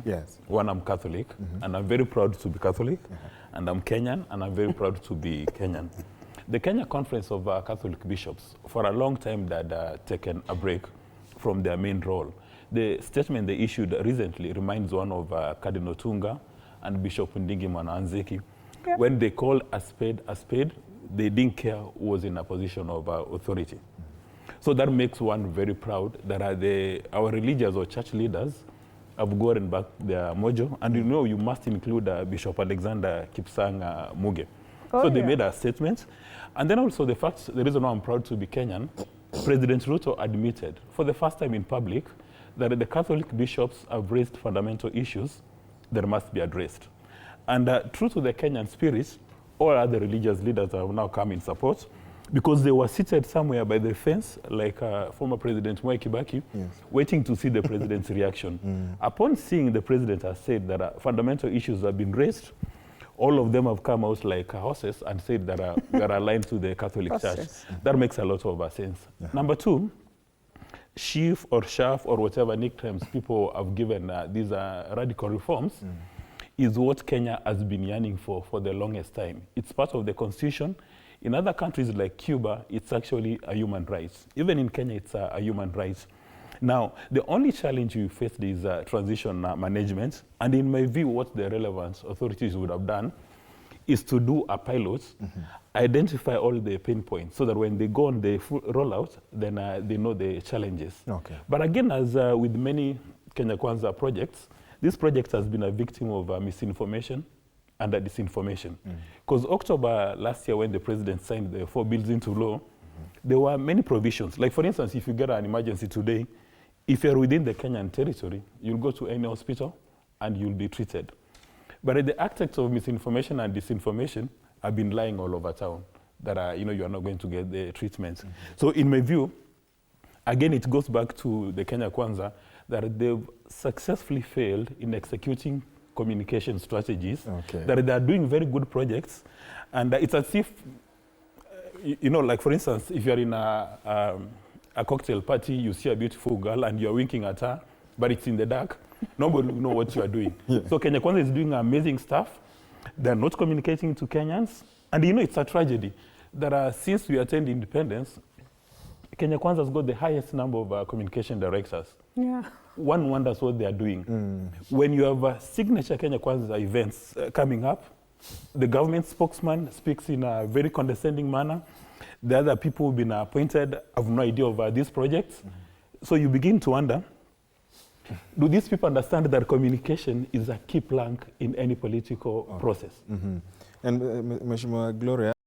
Yes. One, I'm Catholic, and I'm very proud to be Catholic, and I'm Kenyan, and I'm very proud to be Kenyan. The Kenya Conference of Catholic Bishops, for a long time, they had taken a break from their main role. The statement they issued recently reminds one of Cardinal Tunga and Bishop Ndingi Mwananzeki. Yeah. When they called a spade, they didn't care who was in a position of authority. So that makes one very proud that our religious or church leaders have gotten back their mojo. And you know, you must include Bishop Alexander Kipsang Muge. So they made a statement. And then also the reason why I'm proud to be Kenyan, President Ruto admitted for the first time in public that the Catholic bishops have raised fundamental issues that must be addressed. And true to the Kenyan spirit, all other religious leaders have now come in support because they were seated somewhere by the fence, like former President Mwai Kibaki, waiting to see the president's reaction. Upon seeing the president has said that fundamental issues have been raised, all of them have come out like horses and said that they're aligned to the Catholic Church. That makes a lot of sense. Number two, chief or chef or whatever nicknames people have given these radical reforms is what Kenya has been yearning for the longest time. It's part of the constitution. In other countries like Cuba, it's actually a human right. Even in Kenya, it's a human right. Now, the only challenge we faced is transition management. And in my view, what the relevant authorities would have done is to do a pilot, identify all the pain points, so that when they go on the full rollout, then they know the challenges. Okay. But again, as with many Kenya Kwanza projects, this project has been a victim of misinformation and disinformation. Because October last year, when the president signed the 4 bills into law, there were many provisions. Like, for instance, if you get an emergency today, if you're within the Kenyan territory, you'll go to any hospital and you'll be treated. But the architects of misinformation and disinformation have been lying all over town that you are not going to get the treatment. So in my view, again, it goes back to the Kenya Kwanza that they've successfully failed in executing communication strategies, that they are doing very good projects. And it's as if, like for instance, if you're in a cocktail party, you see a beautiful girl and you're winking at her, but it's in the dark. Nobody will know what you are doing. So Kenya Kwanza is doing amazing stuff. They're not communicating to Kenyans. And it's a tragedy that since we attained independence, Kenya Kwanza has got the highest number of communication directors. One wonders what they are doing. When you have signature Kenya Kwanza events coming up, the government spokesman speaks in a very condescending manner. The other people who've been appointed have no idea of these projects. So you begin to wonder, do these people understand that communication is a key plank in any political process? And Mheshimiwa Gloria,